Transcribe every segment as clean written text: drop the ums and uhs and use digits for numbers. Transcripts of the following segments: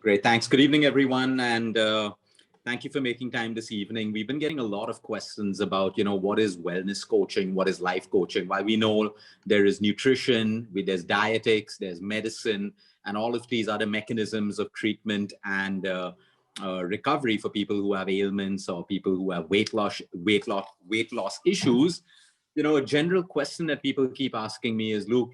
Great. Thanks. Good evening, everyone. And thank you for making time this evening. We've been getting a lot of questions about, what is wellness coaching? What is life coaching? While we know there is nutrition, there's dietetics, there's medicine, and all of these other mechanisms of treatment and recovery for people who have ailments or people who have weight loss issues. A general question that people keep asking me is, Luke,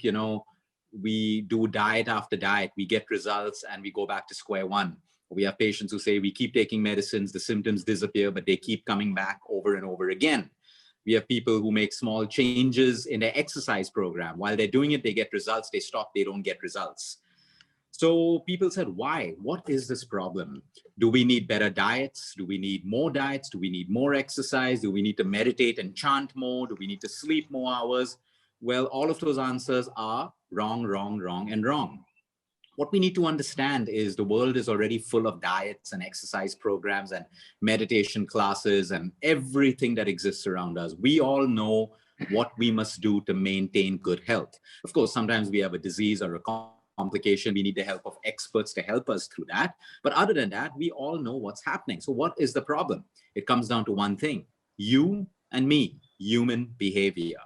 we do diet after diet, we get results and we go back to square one. We have patients who say we keep taking medicines, the symptoms disappear, but they keep coming back over and over again. We have people who make small changes in their exercise program. While they're doing it, they get results. They stop, they don't get results. So people said, why? What is this problem? Do we need better diets? Do we need more diets? Do we need more exercise? Do we need to meditate and chant more? Do we need to sleep more hours? Well, all of those answers are wrong, wrong, wrong, and wrong. What we need to understand is the world is already full of diets and exercise programs and meditation classes and everything that exists around us. We all know what we must do to maintain good health. Of course, sometimes we have a disease or a complication. We need the help of experts to help us through that. But other than that, we all know what's happening. So what is the problem? It comes down to one thing: you and me, human behavior.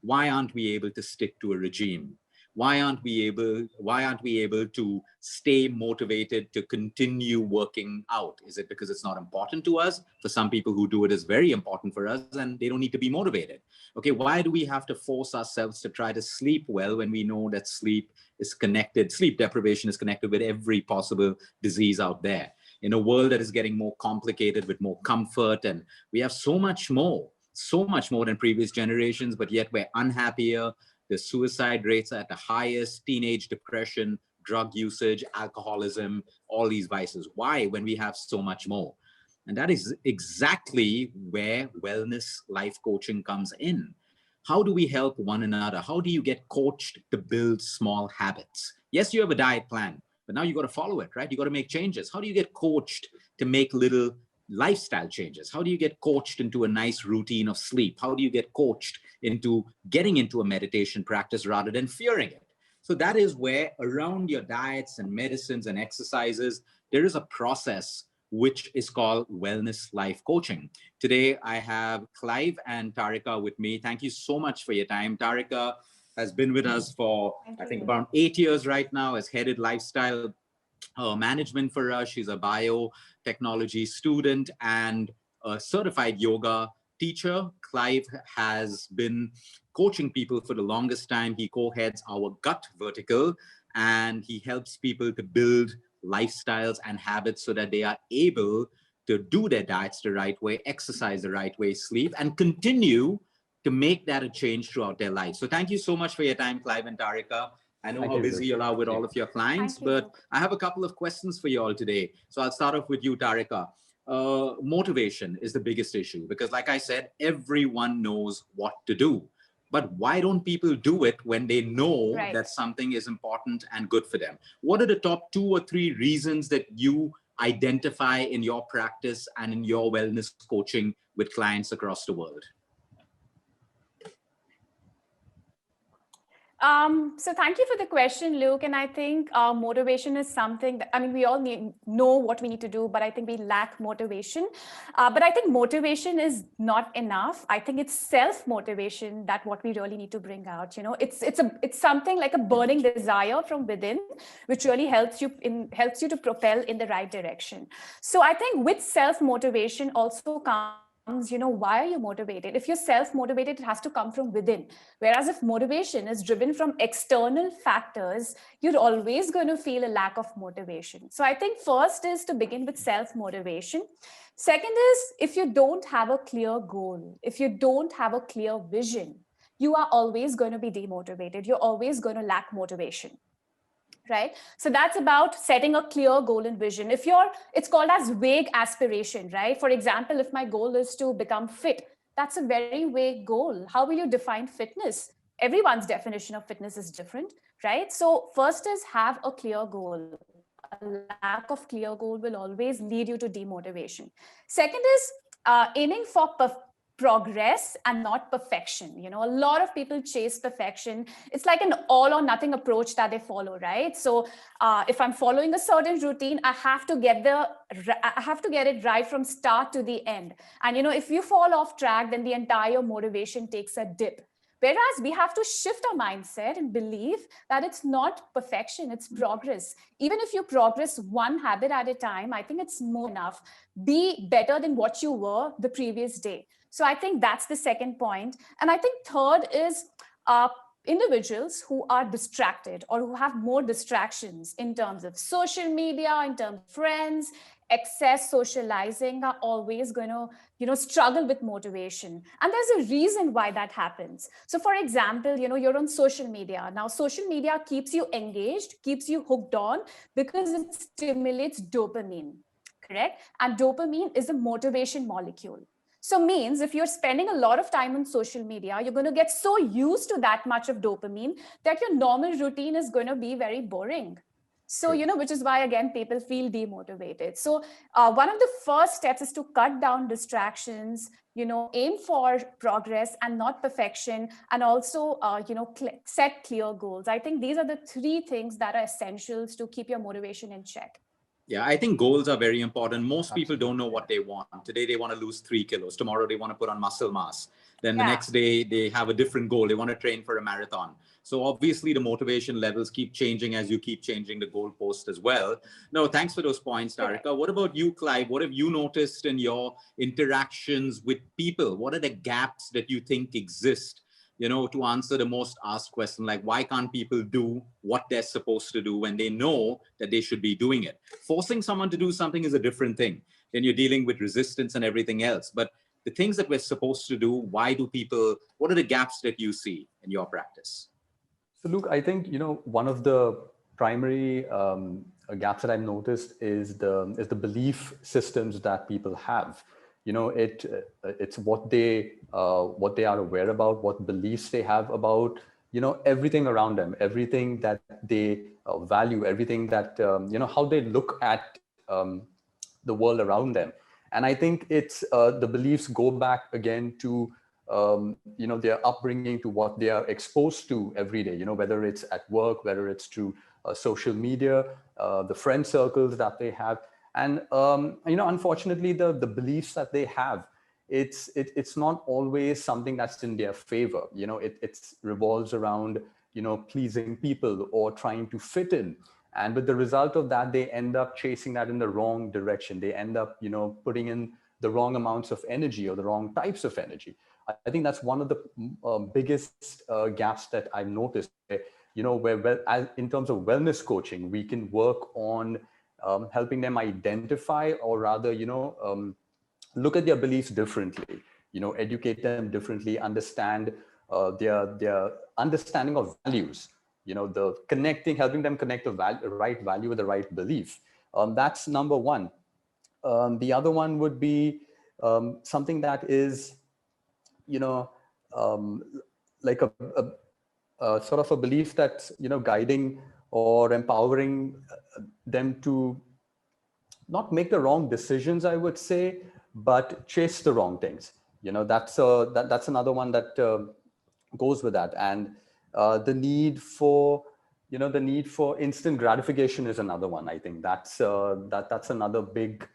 Why aren't we able to stick to a regime? Why aren't we able to stay motivated to continue working out? Is it because it's not important to us? For some people who do it is very important for us and they don't need to be motivated. Okay, why do we have to force ourselves to try to sleep well when we know that sleep deprivation is connected with every possible disease out there? In a world that is getting more complicated with more comfort, and we have so much more than previous generations, but yet we're unhappier. The suicide rates are at the highest, teenage depression, drug usage, alcoholism, all these vices. Why, when we have so much more? And that is exactly where wellness life coaching comes in. How do we help one another? How do you get coached to build small habits? Yes, you have a diet plan, but now you got to follow it, right? You got to make changes. How do you get coached to make little lifestyle changes? How do you get coached into a nice routine of sleep? How do you get coached into getting into a meditation practice rather than fearing it? So that is where, around your diets and medicines and exercises, there is a process which is called wellness life coaching. Today, I have Clive and Tarika with me. Thank you so much for your time. Tarika has been with us for, I think, about 8 years right now, has headed lifestyle management for us. She's a biotechnology student and a certified yoga teacher. Clive has been coaching people for the longest time. He co-heads our gut vertical, and he helps people to build lifestyles and habits so that they are able to do their diets the right way, exercise the right way, sleep, and continue to make that a change throughout their life. So thank you so much for your time, Clive and Tarika. I know how busy you are with all of your clients, but I have a couple of questions for you all today. So I'll start off with you, Tarika. Motivation is the biggest issue because, like I said, everyone knows what to do. But why don't people do it when they know that something is important and good for them? What are the top 2 or 3 reasons that you identify in your practice and in your wellness coaching with clients across the world? So thank you for the question, Luke. And I think motivation is something that, we all know what we need to do, but I think we lack motivation. But I think motivation is not enough. I think it's self-motivation that what we really need to bring out. It's something like a burning desire from within, which really helps you to propel in the right direction. So I think with self-motivation also comes, why are you motivated? If you're self-motivated, it has to come from within. Whereas if motivation is driven from external factors, you're always going to feel a lack of motivation. So I think first is to begin with self-motivation. Second is, if you don't have a clear goal, if you don't have a clear vision, you are always going to be demotivated. You're always going to lack motivation. Right? So that's about setting a clear goal and vision. It's called as vague aspiration, right? For example, if my goal is to become fit, that's a very vague goal. How will you define fitness? Everyone's definition of fitness is different, right? So first is have a clear goal. A lack of clear goal will always lead you to demotivation. Second is aiming for progress and not perfection. You know, a lot of people chase perfection. It's like an all or nothing approach that they follow, right? So if I'm following a certain routine, I have to get it right from start to the end. And you know, if you fall off track, then the entire motivation takes a dip. Whereas we have to shift our mindset and believe that it's not perfection, it's progress. Even if you progress one habit at a time, I think it's more enough. Be better than what you were the previous day. So I think that's the second point. And I think third is individuals who are distracted or who have more distractions in terms of social media, in terms of friends, excess socializing are always going to, you know, struggle with motivation. And there's a reason why that happens. So for example, you know, you're on social media. Now, social media keeps you engaged, keeps you hooked on because it stimulates dopamine, correct? And dopamine is a motivation molecule. So means if you're spending a lot of time on social media, you're going to get so used to that much of dopamine that your normal routine is going to be very boring. So, you know, which is why, again, people feel demotivated. So one of the first steps is to cut down distractions, you know, aim for progress and not perfection, and also, you know, set clear goals. I think these are the three things that are essentials to keep your motivation in check. Yeah, I think goals are very important. Most people don't know what they want. Today, they want to lose 3 kilos. Tomorrow, they want to put on muscle mass. Then the next day, they have a different goal. They want to train for a marathon. So obviously, the motivation levels keep changing as you keep changing the goalpost as well. No, thanks for those points, Tarika. What about you, Clive? What have you noticed in your interactions with people? What are the gaps that you think exist, you know, to answer the most asked question, like why can't people do what they're supposed to do when they know that they should be doing it? Forcing someone to do something is a different thing. Then you're dealing with resistance and everything else. But the things that we're supposed to do, why do people, what are the gaps that you see in your practice? So Luke, I think, you know, one of the primary gaps that I've noticed is the belief systems that people have. You know, it's what they are aware about, what beliefs they have about, you know, everything around them, everything that they value, everything that you know, how they look at the world around them. And I think it's the beliefs go back again to you know, their upbringing, to what they are exposed to every day, you know, whether it's at work, whether it's through social media, the friend circles that they have. And, you know, unfortunately, the beliefs that they have, it's not always something that's in their favor. You know, it revolves around, you know, pleasing people or trying to fit in. And with the result of that, they end up chasing that in the wrong direction. They end up, you know, putting in the wrong amounts of energy or the wrong types of energy. I think that's one of the biggest gaps that I've noticed. You know, where in terms of wellness coaching, we can work on helping them identify, or rather, you know, look at their beliefs differently. You know, educate them differently, understand their understanding of values. You know, the connecting, helping them connect the right value with the right belief. That's number one. The other one would be something that is, you know, like a sort of a belief that's, you know, guiding or empowering them to not make the wrong decisions, I would say, but chase the wrong things. You know, that's another one that goes with that. And the need for, you know, the need for instant gratification is another one. I think that's that's another big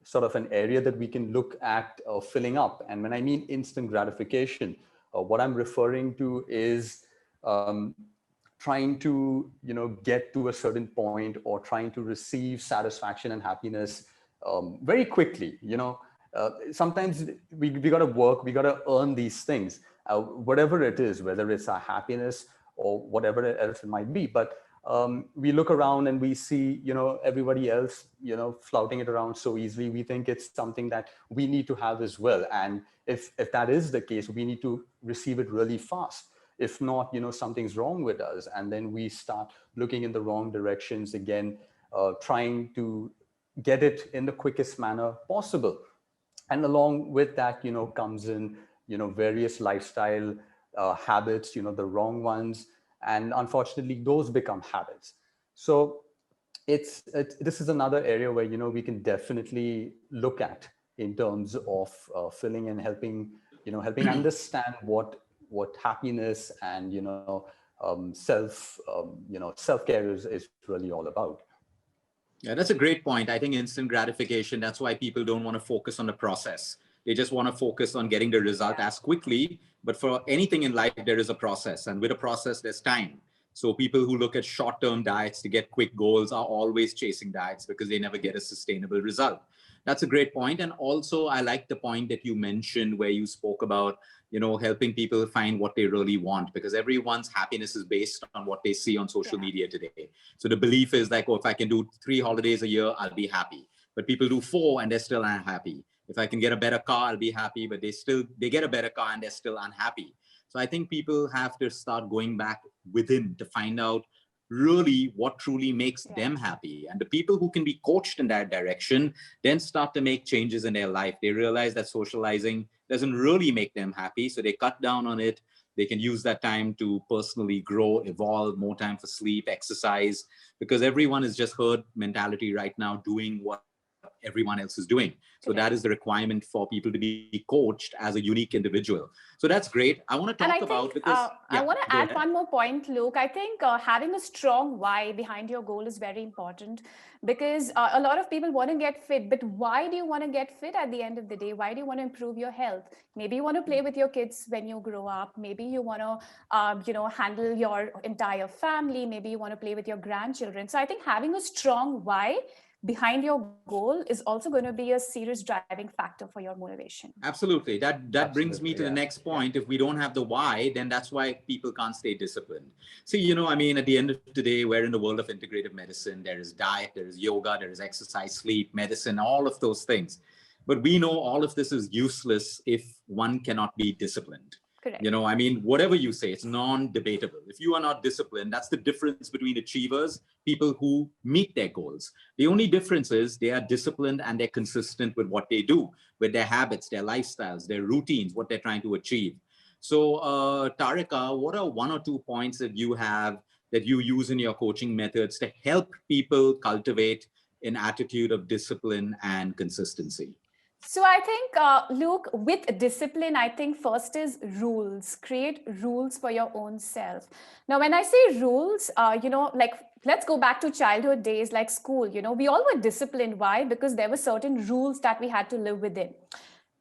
sort of an area that we can look at filling up. And when I mean instant gratification, what I'm referring to is trying to, you know, get to a certain point, or trying to receive satisfaction and happiness very quickly. You know, sometimes we got to work, we got to earn these things, whatever it is, whether it's our happiness or whatever else it might be. But we look around and we see, you know, everybody else, you know, flouting it around so easily. We think it's something that we need to have as well. And if that is the case, we need to receive it really fast. If not, you know, something's wrong with us. And then we start looking in the wrong directions again, trying to get it in the quickest manner possible. And along with that, you know, comes in, you know, various lifestyle habits, you know, the wrong ones. And unfortunately, those become habits. So this is another area where, you know, we can definitely look at in terms of filling and helping helping understand what happiness and, self-care is really all about. Yeah, that's a great point. I think instant gratification, that's why people don't want to focus on the process. They just want to focus on getting the result as quickly. But for anything in life, there is a process. And with a process, there's time. So people who look at short-term diets to get quick goals are always chasing diets because they never get a sustainable result. That's a great point. And also, I like the point that you mentioned where you spoke about, helping people find what they really want, because everyone's happiness is based on what they see on social media today. So the belief is like, oh, if I can do 3 holidays a year, I'll be happy. But people do 4 and they're still unhappy. If I can get a better car, I'll be happy, but they get a better car and they're still unhappy. So I think people have to start going back within to find out really what truly makes them happy. And the people who can be coached in that direction then start to make changes in their life. They realize that socializing doesn't really make them happy. So they cut down on it. They can use that time to personally grow, evolve, more time for sleep, exercise, because everyone is just herd mentality right now, doing what everyone else is doing. So that is the requirement for people to be coached as a unique individual. So that's great. I want to talk about, because I want to add one more point, Luke. I think having a strong why behind your goal is very important, because a lot of people want to get fit, but why do you want to get fit at the end of the day? Why do you want to improve your health? Maybe you want to play with your kids when you grow up. Maybe you want to, handle your entire family. Maybe you want to play with your grandchildren. So I think having a strong why behind your goal is also going to be a serious driving factor for your motivation. Absolutely. That brings me to the next point. If we don't have the why, then that's why people can't stay disciplined. See, at the end of the day, we're in the world of integrative medicine. There is diet, there is yoga, there is exercise, sleep, medicine, all of those things. But we know all of this is useless if one cannot be disciplined. Correct. Whatever you say, it's non-debatable. If you are not disciplined, that's the difference between achievers, people who meet their goals. The only difference is they are disciplined and they're consistent with what they do, with their habits, their lifestyles, their routines, what they're trying to achieve. So, Tarika, what are 1 or 2 points that you have that you use in your coaching methods to help people cultivate an attitude of discipline and consistency? So I think, Luke, with discipline, I think first is rules. Create rules for your own self. Now, when I say rules, let's go back to childhood days, like school. We all were disciplined. Why? Because there were certain rules that we had to live within.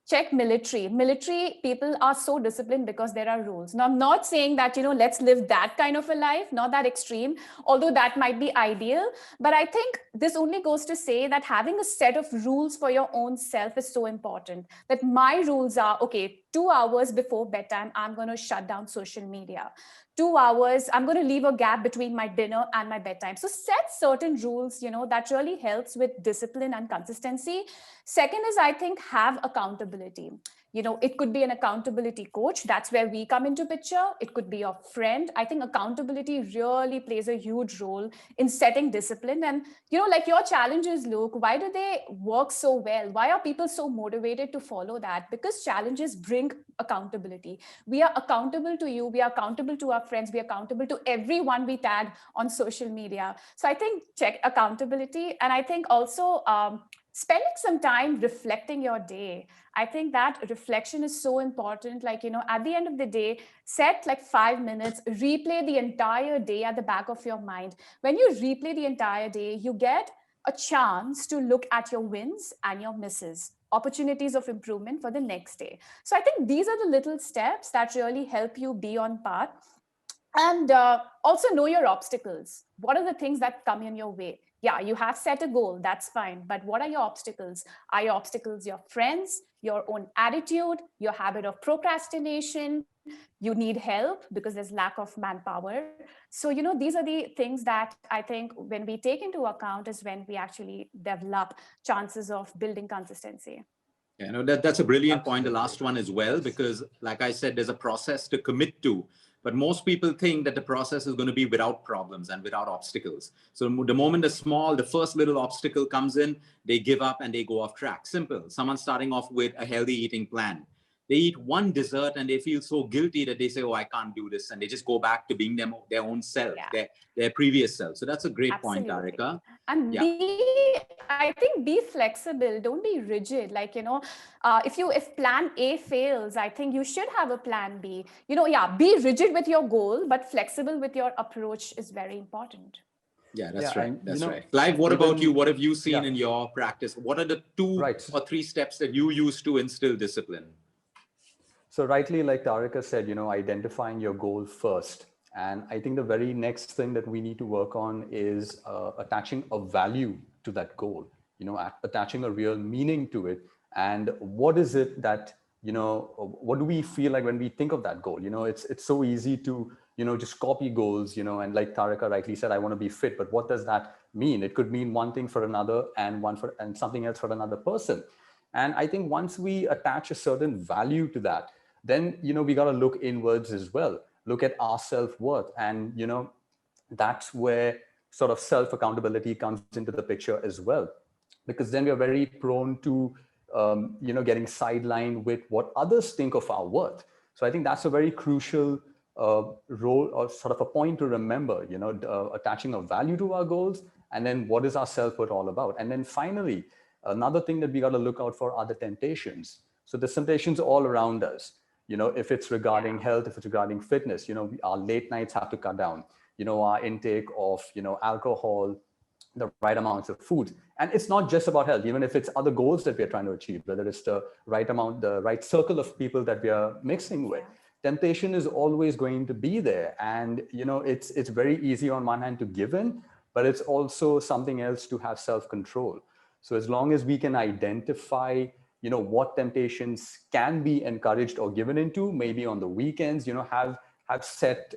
Check military. Military people are so disciplined because there are rules. Now, I'm not saying that, let's live that kind of a life, not that extreme, although that might be ideal. But I think this only goes to say that having a set of rules for your own self is so important. That my rules are, okay, 2 hours before bedtime, I'm going to shut down social media. 2 hours, I'm going to leave a gap between my dinner and my bedtime. So set certain rules, that really helps with discipline and consistency. Second is, I think, have accountability. It could be an accountability coach. That's where we come into picture. It could be your friend. I think accountability really plays a huge role in setting discipline. And, like your challenges, Luke, why do they work so well? Why are people so motivated to follow that? Because challenges bring accountability. We are accountable to you. We are accountable to our friends. We are accountable to everyone we tag on social media. So I think check accountability. And I think also, spending some time reflecting your day. I think that reflection is so important. At the end of the day, set like 5 minutes, replay the entire day at the back of your mind. When you replay the entire day, you get a chance to look at your wins and your misses, opportunities of improvement for the next day. So I think these are the little steps that really help you be on path. And also know your obstacles. What are the things that come in your way? Yeah, you have set a goal, that's fine. But what are your obstacles? Are your obstacles your friends, your own attitude, your habit of procrastination? You need help because there's lack of manpower. So, these are the things that I think when we take into account is when we actually develop chances of building consistency. Yeah, that's a brilliant point, the last one as well, because like I said, there's a process to commit to. But most people think that the process is going to be without problems and without obstacles. So the moment the first little obstacle comes in, they give up and they go off track. Simple. Someone starting off with a healthy eating plan. they eat one dessert and they feel so guilty that they say, oh, I can't do this. And they just go back to being their own self, their previous self. So that's a great point, Tarika. And I think be flexible. Don't be rigid. Like, if plan A fails, I think you should have a plan B. Be rigid with your goal, but flexible with your approach is very important. Yeah, that's right. That's right. Clive, what about you? What have you seen in your practice? What are the 2 or 3 steps that you use to instill discipline? So rightly, like Tarika said, identifying your goal first. And I think the very next thing that we need to work on is attaching a value to that goal, attaching a real meaning to it. And what is it that, what do we feel like when we think of that goal? It's so easy to, just copy goals, and like Tarika rightly said, I want to be fit, but what does that mean? It could mean one thing for another and something else for another person. And I think once we attach a certain value to that, then, we got to look inwards as well, look at our self-worth. And, that's where sort of self-accountability comes into the picture as well, because then we are very prone to, getting sidelined with what others think of our worth. So I think that's a very crucial role or sort of a point to remember, attaching a value to our goals, and then what is our self-worth all about? And then finally, another thing that we got to look out for are the temptations. So there's temptations all around us. If it's regarding health, if it's regarding fitness, our late nights have to cut down, our intake of, alcohol, the right amounts of food. And it's not just about health, even if it's other goals that we're trying to achieve, whether it's the right amount, the right circle of people that we are mixing with. Temptation is always going to be there. And, it's very easy on one hand to give in, but it's also something else to have self-control. So as long as we can identify what temptations can be encouraged or given into, maybe on the weekends, have set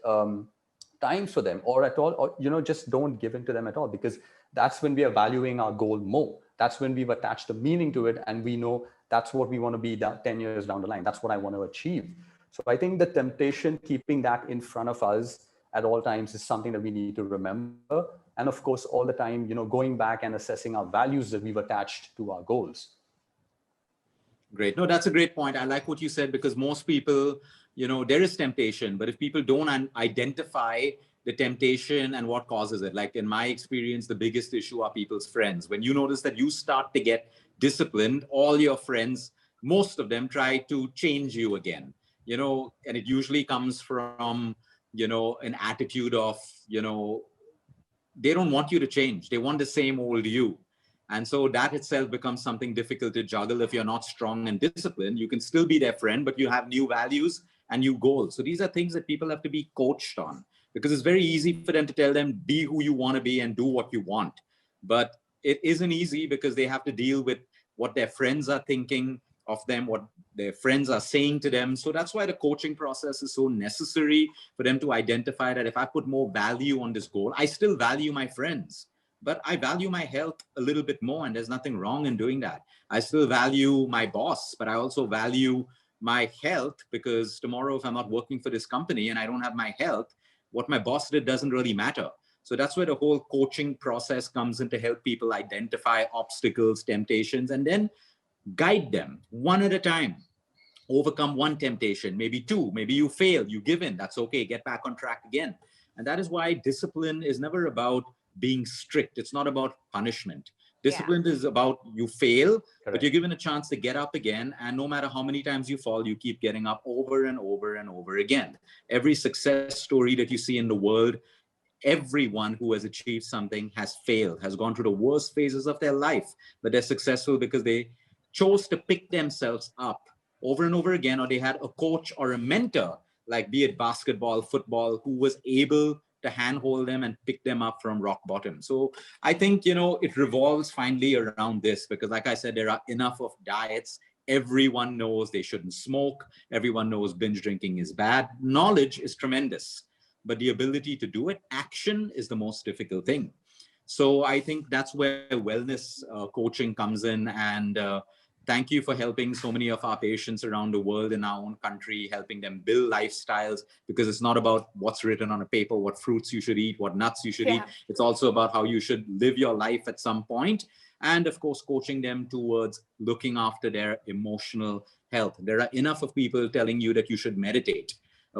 times for them, or at all, or, just don't give in to them at all, because that's when we are valuing our goal more. That's when we've attached a meaning to it. And we know that's what we want to be 10 years down the line. That's what I want to achieve. So I think the temptation, keeping that in front of us at all times, is something that we need to remember. And of course, all the time, going back and assessing our values that we've attached to our goals. Great. No, that's a great point. I like what you said, because most people, there is temptation, but if people don't identify the temptation and what causes it, like in my experience, the biggest issue are people's friends. When you notice that you start to get disciplined, all your friends, most of them try to change you again, and it usually comes from, an attitude of, they don't want you to change. They want the same old you. And so that itself becomes something difficult to juggle. If you're not strong and disciplined, you can still be their friend, but you have new values and new goals. So these are things that people have to be coached on, because it's very easy for them to tell them, be who you want to be and do what you want. But it isn't easy, because they have to deal with what their friends are thinking of them, what their friends are saying to them. So that's why the coaching process is so necessary, for them to identify that if I put more value on this goal, I still value my friends, but I value my health a little bit more, and there's nothing wrong in doing that. I still value my boss, but I also value my health, because tomorrow, if I'm not working for this company and I don't have my health, what my boss did doesn't really matter. So that's where the whole coaching process comes in, to help people identify obstacles, temptations, and then guide them one at a time. Overcome one temptation, maybe 2, maybe you fail, you give in, that's okay, get back on track again. And that is why discipline is never about being strict. It's not about punishment. Discipline is about, you fail, but you're given a chance to get up again. And no matter how many times you fall, you keep getting up over and over and over again. Every success story that you see in the world, everyone who has achieved something has failed, has gone through the worst phases of their life, but they're successful because they chose to pick themselves up over and over again, or they had a coach or a mentor, like be it basketball, football, who was able to handhold them and pick them up from rock bottom. So I think, it revolves finally around this, because like I said, there are enough of diets. Everyone knows they shouldn't smoke. Everyone knows binge drinking is bad. Knowledge is tremendous, but the ability to do it, action, is the most difficult thing. So I think that's where wellness coaching comes in. And thank you for helping so many of our patients around the world, in our own country, helping them build lifestyles, because it's not about what's written on a paper, what fruits you should eat, what nuts you should eat. It's also about how you should live your life at some point. And of course, coaching them towards looking after their emotional health. There are enough of people telling you that you should meditate.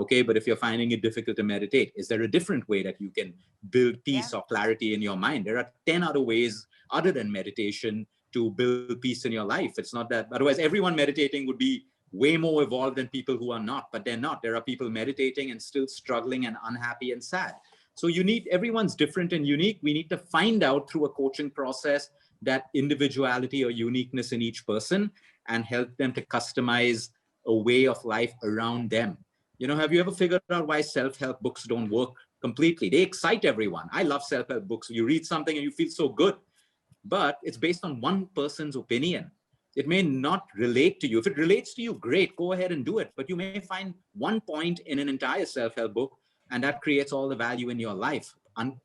Okay, but if you're finding it difficult to meditate, is there a different way that you can build peace or clarity in your mind? There are 10 other ways other than meditation to build peace in your life. It's not that, otherwise everyone meditating would be way more evolved than people who are not, but they're not. There are people meditating and still struggling and unhappy and sad. So everyone's different and unique. We need to find out through a coaching process that individuality or uniqueness in each person and help them to customize a way of life around them. Have you ever figured out why self-help books don't work completely? They excite everyone. I love self-help books. You read something and you feel so good, but it's based on one person's opinion. It may not relate to you. If it relates to you, great, go ahead and do it. But you may find one point in an entire self-help book, and that creates all the value in your life.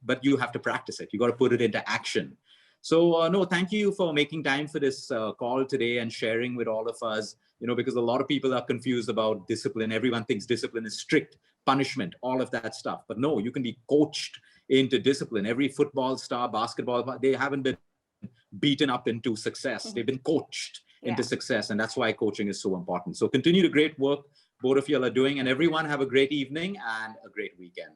But you have to practice it. You got to put it into action. So no, thank you for making time for this call today and sharing with all of us, because a lot of people are confused about discipline. Everyone thinks discipline is strict, punishment, all of that stuff. But no, you can be coached into discipline. Every football star, basketball, they haven't been beaten up into success. They've been coached into success. And that's why coaching is so important. So continue the great work both of you are doing, and everyone have a great evening and a great weekend.